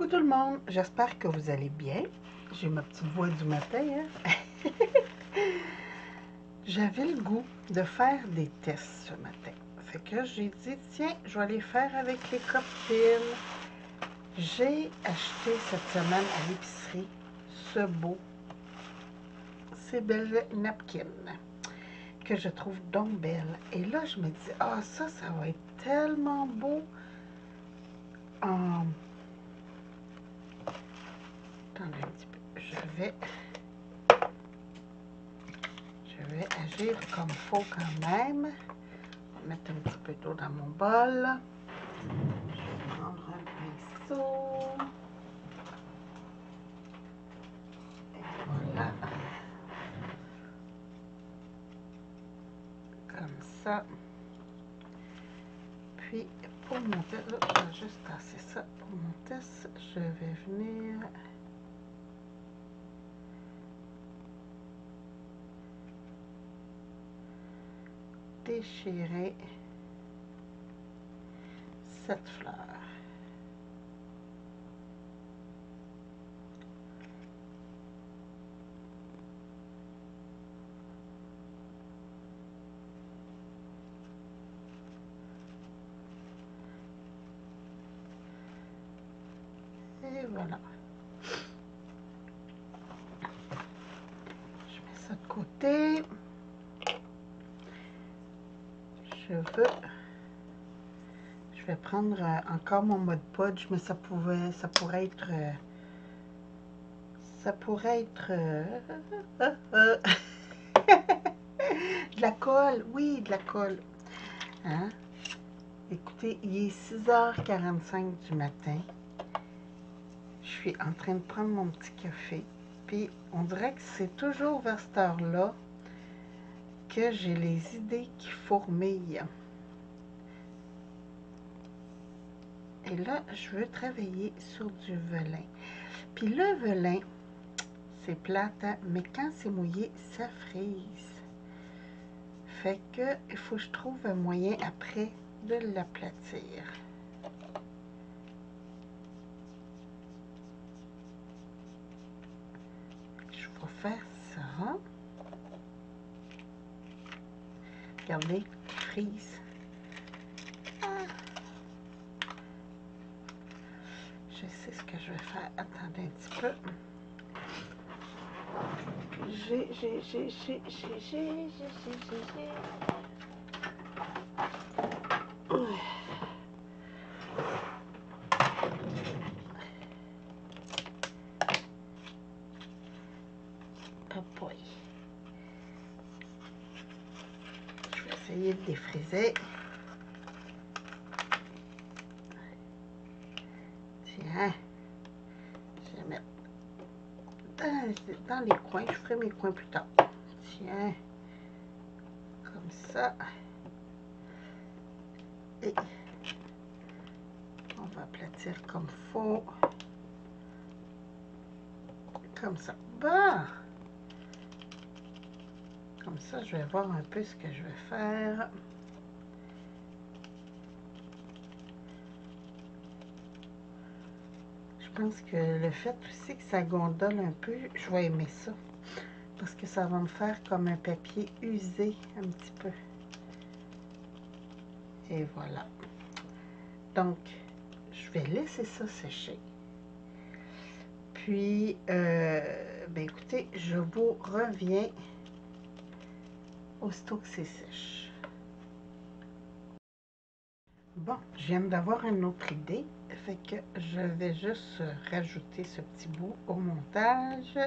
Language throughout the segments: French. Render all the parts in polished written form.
Coucou tout le monde, j'espère que vous allez bien. J'ai ma petite voix du matin, hein? J'avais le goût de faire des tests ce matin. Fait que j'ai dit, tiens, je vais les faire avec les copines. J'ai acheté cette semaine à l'épicerie ces belles napkins que je trouve donc belles. Et là, je me dis, ah, ça va être tellement beau en... Attendez un petit peu, je vais agir comme il faut quand même. Je vais mettre un petit peu d'eau dans mon bol. Je vais prendre un pinceau. Et voilà. Comme ça. Puis, pour mon test, je vais juste tasser ça. Pour mon test, je vais venir... déchirer cette fleur. Et voilà. Je mets ça de côté. Je vais prendre encore mon mode podge, mais ça pourrait être de la colle, oui, de la colle. Hein? Écoutez, il est 6h45 du matin. Je suis en train de prendre mon petit café. Puis, on dirait que c'est toujours vers cette heure-là que j'ai les idées qui fourmillent. Et là, je veux travailler sur du velin. Puis le velin, c'est plate, hein? Mais quand c'est mouillé, ça frise. Fait que il faut que je trouve un moyen après de l'aplatir. Je vais faire ça. Regardez, frise. Je sais ce que je vais faire. Attendez un petit peu. Oh boy. Je vais essayer de défriser. Tiens. Je vais mettre dans les coins. Je ferai mes coins plus tard. Tiens. Comme ça. Et on va aplatir comme faut. Comme ça. Bah! Comme ça, je vais voir un peu ce que je vais faire. Je pense que le fait aussi que ça gondole un peu, je vais aimer ça. Parce que ça va me faire comme un papier usé un petit peu. Et voilà. Donc, je vais laisser ça sécher. Puis, ben écoutez, je vous reviens aussitôt que c'est sèche. Bon, je viens d'avoir une autre idée. Fait que je vais juste rajouter ce petit bout au montage.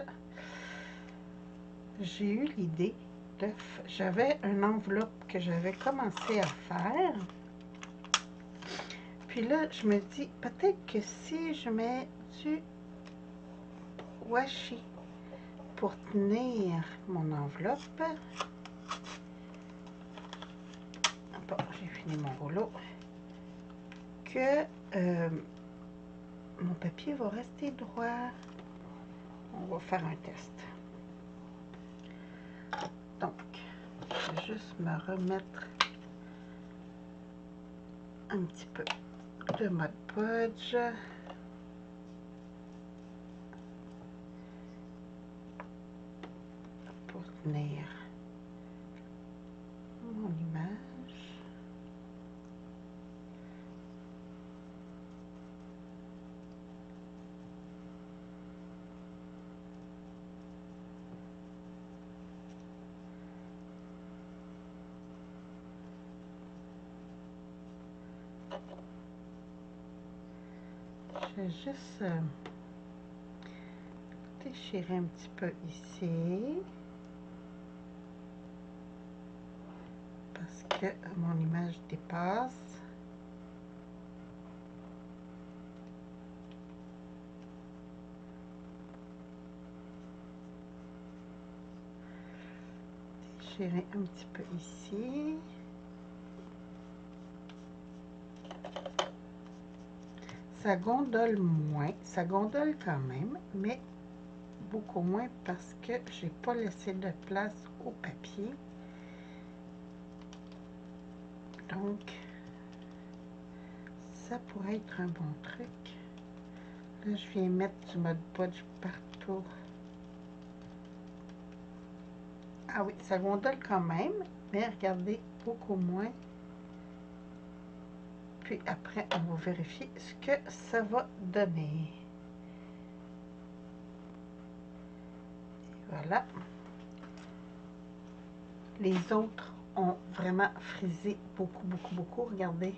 J'ai eu l'idée de... J'avais une enveloppe que j'avais commencé à faire. Puis là, je me dis, peut-être que si je mets du washi pour tenir mon enveloppe. Bon, j'ai fini mon rouleau. Que mon papier va rester droit. On va faire un test. Donc, je vais juste me remettre un petit peu de mode podge. tenir mon image. Je vais juste déchirer un petit peu ici parce que mon image dépasse. Déchirer un petit peu ici. Ça gondole moins, ça gondole quand même, mais beaucoup moins parce que j'ai pas laissé de place au papier. Donc, ça pourrait être un bon truc. Là, je viens mettre du Mod Podge partout. Ah oui, ça gondole quand même, mais regardez, beaucoup moins. Puis après, on va vérifier ce que ça va donner. Voilà. Les autres ont vraiment frisé beaucoup. Regardez.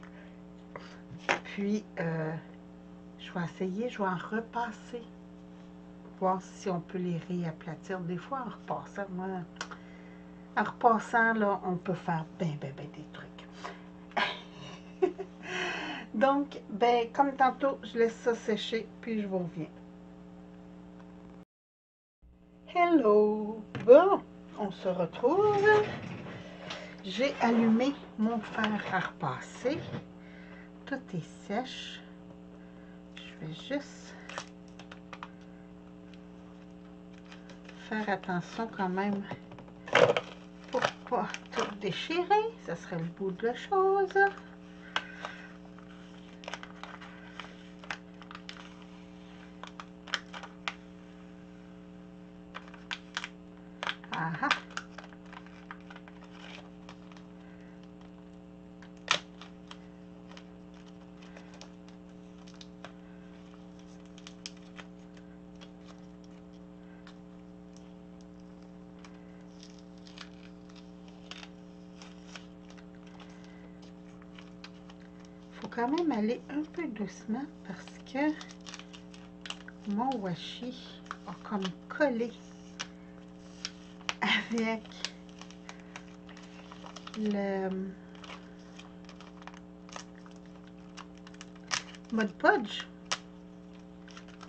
Puis, je vais essayer, je vais en repasser. Voir si on peut les réaplatir. Des fois, en repassant, en repassant, là, on peut faire ben des trucs. Donc, ben, comme tantôt, je laisse ça sécher, puis je vous reviens. Hello! Bon, on se retrouve. J'ai allumé mon fer à repasser. Tout est sèche. Je vais juste faire attention quand même pour pas tout déchirer. Ça serait le bout de la chose. Ah ah. Faut quand même aller un peu doucement parce que mon washi a comme collé avec le Mod Podge.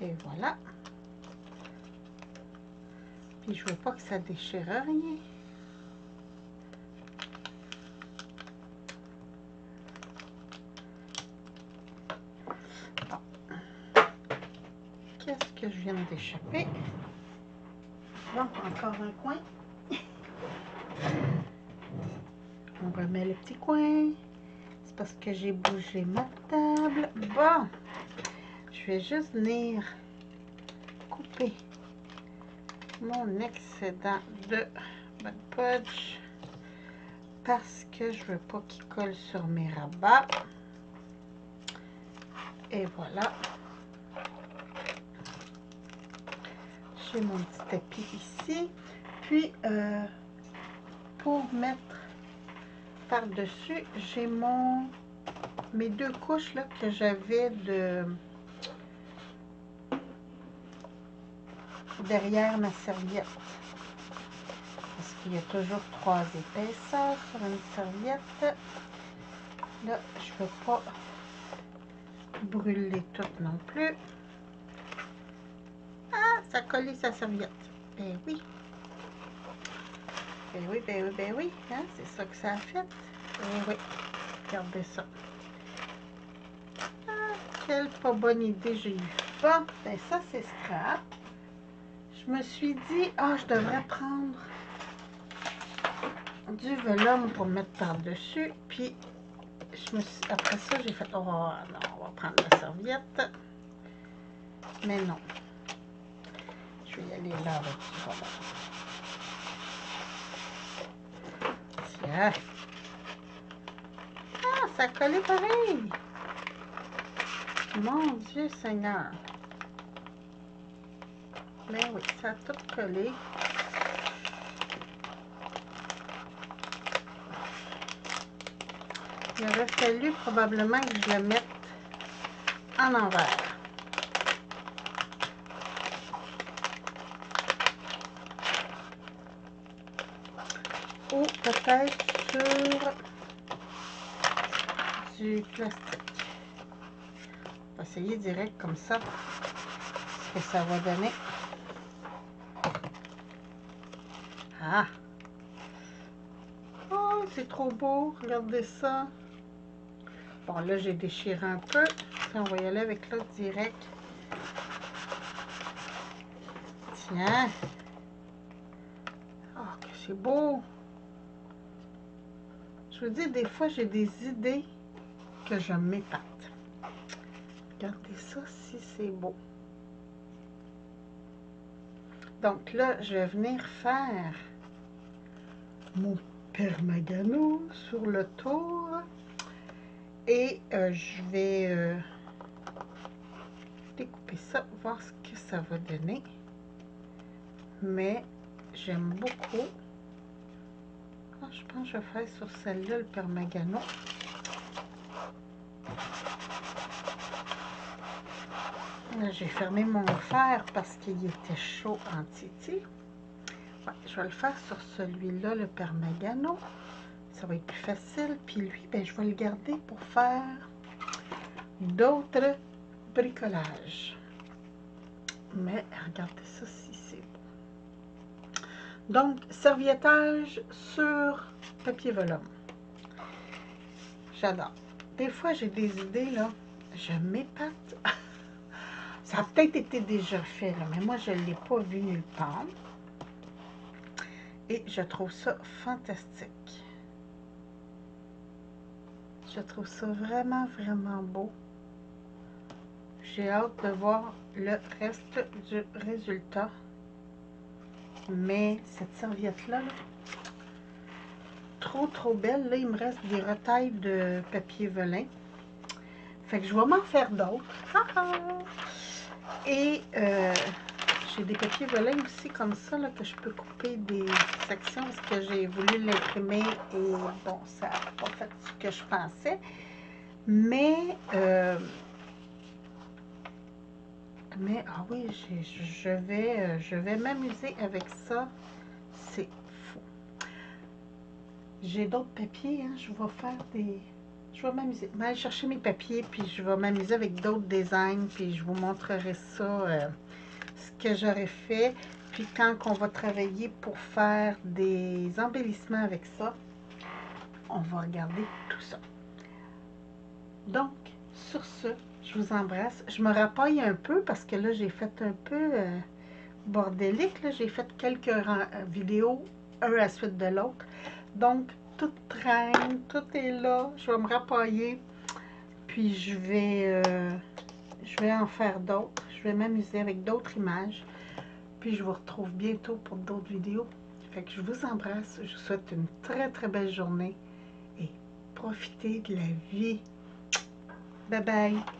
Et voilà. Puis je veux pas que ça déchire rien. Qu'est-ce que je viens d'échapper? Donc, encore un coin. On remet le petit coin. C'est parce que j'ai bougé ma table. Bon, je vais juste venir couper mon excédent de Mod Podge parce que je veux pas qu'il colle sur mes rabats. Et voilà. J'ai mon petit tapis ici. Puis, pour mettre par-dessus, j'ai mes deux couches là, que j'avais derrière ma serviette. Parce qu'il y a toujours 3 épaisseurs sur une serviette. Là, je ne veux pas brûler toutes non plus. Ah, ça a collé sa serviette. Ben oui. Ben oui. Hein, c'est ça que ça a fait. Ben oui. Regardez ça. Ah, quelle pas bonne idée j'ai eue. Bon, ben ça, c'est scrap. Je me suis dit, ah, je devrais prendre du velum pour mettre par-dessus. Puis, après ça, j'ai fait, oh non, on va prendre la serviette. Mais non. Je vais y aller là avec du velum. Ah, ça a collé pareil. Mon Dieu Seigneur. Mais oui, ça a tout collé. Il aurait fallu probablement que je le mette en envers. Ou peut-être sur du plastique. On va essayer direct comme ça. Ce que ça va donner. Ah! Oh, c'est trop beau. Regardez ça. Bon, là, j'ai déchiré un peu. On va y aller avec l'autre direct. Tiens. Oh, que c'est beau. Je vous dis, des fois, j'ai des idées que je m'épate. Regardez ça, si c'est beau. Donc là, je vais venir faire mon permagano sur le tour. Et je vais découper ça, voir ce que ça va donner. Mais j'aime beaucoup. Ah, je pense que je vais faire sur celle-là le permagano. J'ai fermé mon fer parce qu'il était chaud en titi. Ouais, je vais le faire sur celui-là, le permagano. Ça va être plus facile. Puis lui, ben, je vais le garder pour faire d'autres bricolages. Mais regardez ça, si c'est beau. Donc, serviettage sur papier volume. J'adore. Des fois, j'ai des idées, là. Je m'épate. Ça a peut-être été déjà fait, là, mais moi, je ne l'ai pas vu nulle part. Et je trouve ça fantastique. Je trouve ça vraiment, vraiment beau. J'ai hâte de voir le reste du résultat. Mais cette serviette-là, trop, trop belle. Là, il me reste des retailles de papier velin. Fait que je vais m'en faire d'autres. Et j'ai des papiers velin aussi comme ça, là, que je peux couper des sections parce que j'ai voulu l'imprimer et bon, ça n'a pas fait ce que je pensais. Mais ah oui, je vais m'amuser avec ça. C'est fou. J'ai d'autres papiers, hein, je vais faire des... Je vais m'amuser. Je vais aller chercher mes papiers, puis je vais m'amuser avec d'autres designs, puis je vous montrerai ça, ce que j'aurais fait. Puis quand on va travailler pour faire des embellissements avec ça, on va regarder tout ça. Donc, sur ce, je vous embrasse. Je me rapaille un peu parce que là, j'ai fait un peu bordélique. J'ai fait quelques vidéos, un à la suite de l'autre. Donc, tout traîne, tout est là. Je vais me rapailler. Puis, je vais en faire d'autres. Je vais m'amuser avec d'autres images. Puis, je vous retrouve bientôt pour d'autres vidéos. Fait que je vous embrasse. Je vous souhaite une très, très belle journée. Et profitez de la vie. Bye bye.